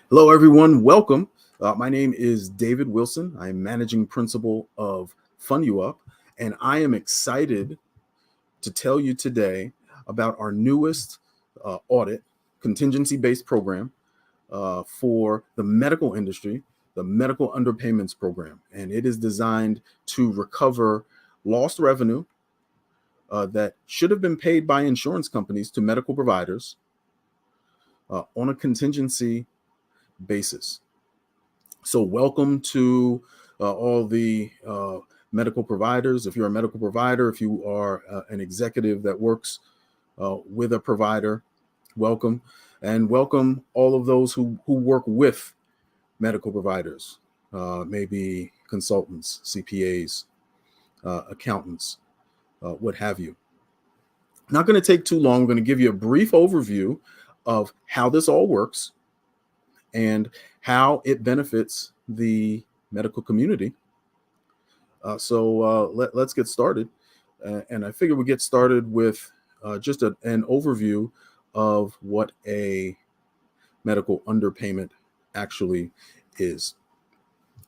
Hello, everyone. Welcome. My name is David Wilson. I'm managing principal of FundUuP, and I am excited to tell you today about our newest audit contingency-based program for the medical industry, the medical underpayments program. And it is designed to recover lost revenue that should have been paid by insurance companies to medical providers on a contingency basis. So, welcome to all the medical providers. If you're a medical provider, if you are an executive that works with a provider, welcome. And welcome all of those who work with medical providers, maybe consultants, CPAs, accountants, what have you. Not going to take too long. I'm going to give you a brief overview of how this all works and how it benefits the medical community. Let's get started. And I figure we get started with just an overview of what a medical underpayment actually is.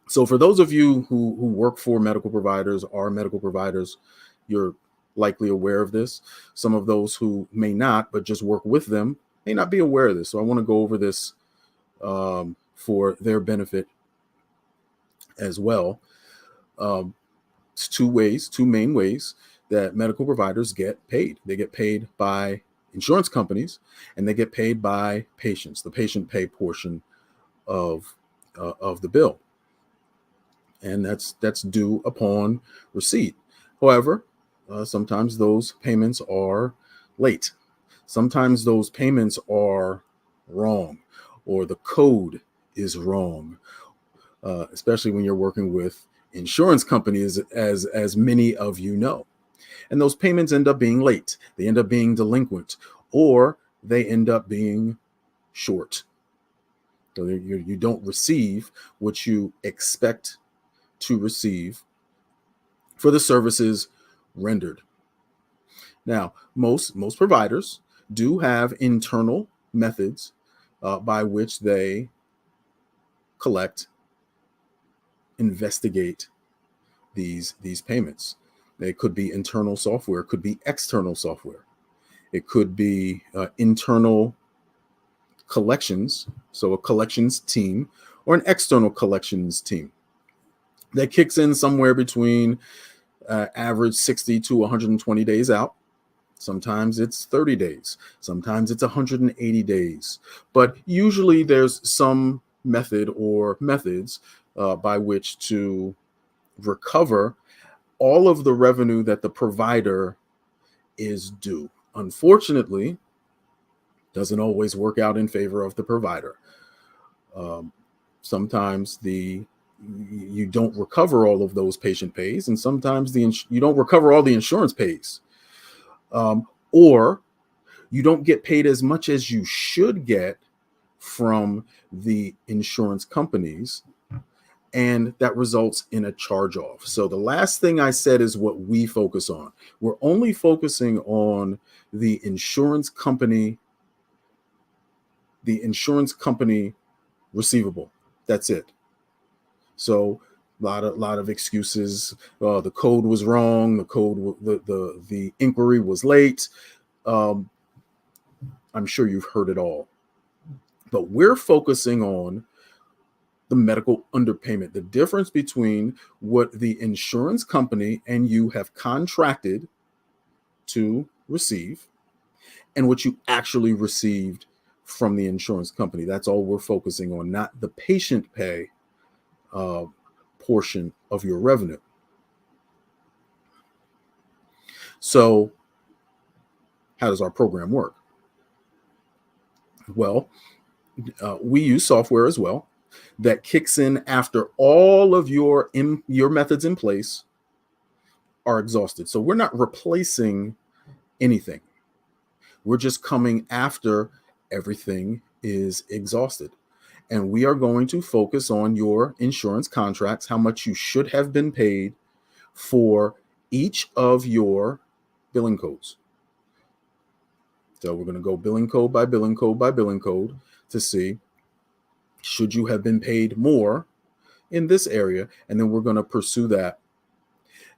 So for those of you who work for medical providers, are medical providers, you're likely aware of this. Some of those who may not, but just work with them, may not be aware of this. So I want to go over this for their benefit as well. It's two main ways that medical providers get paid. They get paid by insurance companies, and they get paid by patients, the patient pay portion of the bill. And that's due upon receipt. However, sometimes those payments are late. Sometimes those payments are wrong, or the code is wrong, especially when you're working with insurance companies, as many of you know. And those payments end up being late. They end up being delinquent, or they end up being short. So you don't receive what you expect to receive for the services rendered. Now, most providers do have internal methods by which they collect, investigate these payments. It could be internal software, it could be external software, it could be internal collections, so a collections team, or an external collections team that kicks in somewhere between average 60 to 120 days out. Sometimes it's 30 days, sometimes it's 180 days, but usually there's some method or methods by which to recover all of the revenue that the provider is due. Unfortunately, doesn't always work out in favor of the provider. Sometimes you don't recover all of those patient pays, and sometimes you don't recover all the insurance pays, or you don't get paid as much as you should get from the insurance companies, and that results in a charge off. So the last thing I said is what we focus on. We're only focusing on the insurance company receivable. That's it. So a lot of excuses. The code was wrong. The inquiry was late. I'm sure you've heard it all. But we're focusing on the medical underpayment, the difference between what the insurance company and you have contracted to receive and what you actually received from the insurance company. That's all we're focusing on, not the patient pay portion of your revenue. So how does our program work? Well, we use software as well that kicks in after all of your methods in place are exhausted. So we're not replacing anything. We're just coming after everything is exhausted. And we are going to focus on your insurance contracts, how much you should have been paid for each of your billing codes. So we're going to go billing code by billing code by billing code to see should you have been paid more in this area? And then we're going to pursue that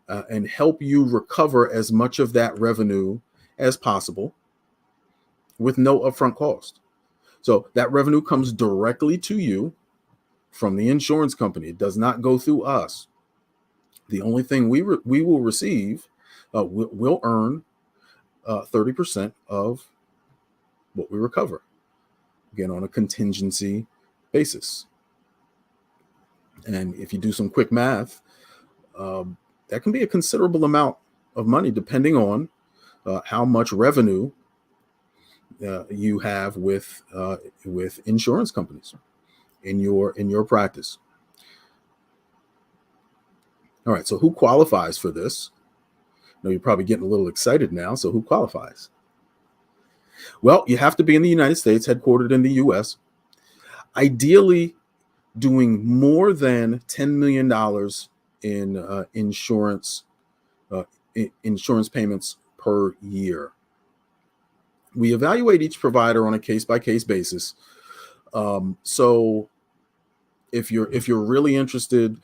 and help you recover as much of that revenue as possible with no upfront cost. So that revenue comes directly to you from the insurance company. It does not go through us. The only thing we will receive, we'll earn 30% of what we recover, again, on a contingency basis. And if you do some quick math, that can be a considerable amount of money depending on how much revenue you have with insurance companies in your practice. All right, so who qualifies for this? I know you're probably getting a little excited now. So who qualifies? Well, you have to be in the United States, headquartered in the US. Ideally, doing more than $10 million in insurance payments per year. We evaluate each provider on a case-by-case basis. So if you're really interested,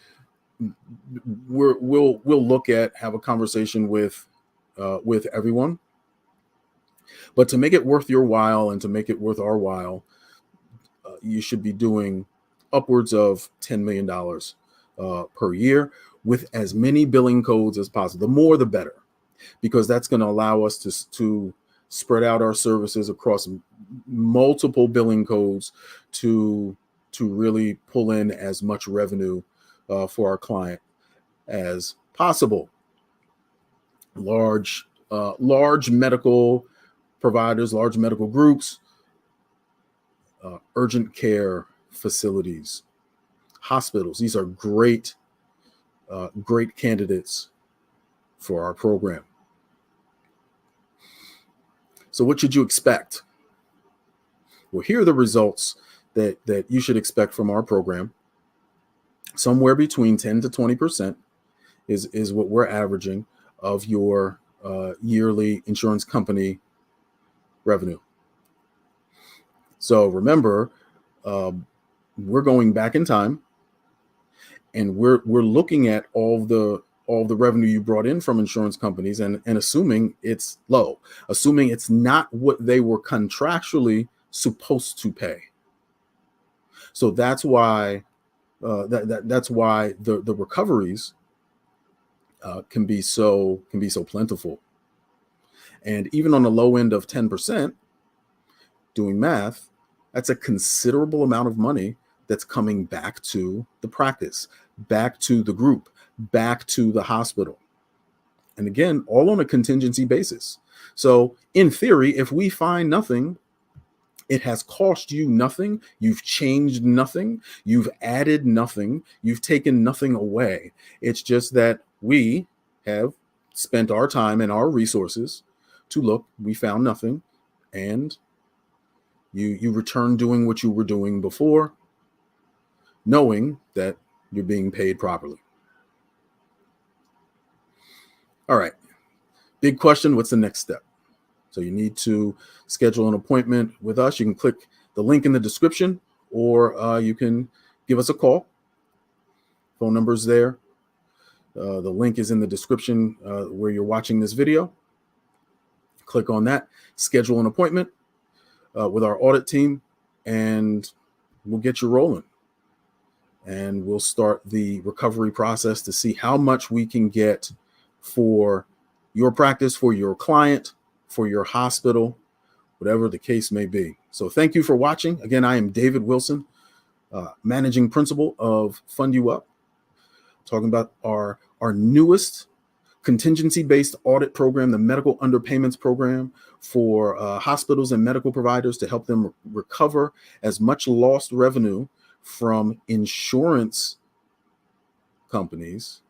we'll look at, have a conversation with everyone. But to make it worth your while and to make it worth our while, you should be doing upwards of $10 million per year with as many billing codes as possible. The more, the better, because that's going to allow us to spread out our services across multiple billing codes to really pull in as much revenue for our client as possible. Large medical providers, large medical groups, urgent care facilities, hospitals. These are great candidates for our program. So what should you expect? Well, here are the results that you should expect from our program. Somewhere between 10 to 20% is what we're averaging of your yearly insurance company revenue. So remember, we're going back in time, and we're looking at all the revenue you brought in from insurance companies and assuming it's low, assuming it's not what they were contractually supposed to pay. So that's why that's why the recoveries can be so plentiful. And even on the low end of 10%, doing math, that's a considerable amount of money that's coming back to the practice, back to the group, back to the hospital. And again, all on a contingency basis. So in theory, if we find nothing, it has cost you nothing. You've changed nothing. You've added nothing. You've taken nothing away. It's just that we have spent our time and our resources to look. We found nothing, and you return doing what you were doing before, knowing that you're being paid properly. All right. Big question. What's the next step? So you need to schedule an appointment with us. You can click the link in the description, or you can give us a call. Phone number's there. The link is in the description where you're watching this video. Click on that, schedule an appointment with our audit team, and we'll get you rolling. And we'll start the recovery process to see how much we can get for your practice, for your client, for your hospital, whatever the case may be. So thank you for watching. Again, I am David Wilson, managing principal of FundUuP, talking about our newest contingency-based audit program, the medical underpayments program for hospitals and medical providers to help them recover as much lost revenue from insurance companies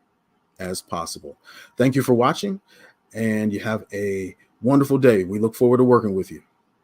as possible. Thank you for watching, and you have a wonderful day. We look forward to working with you.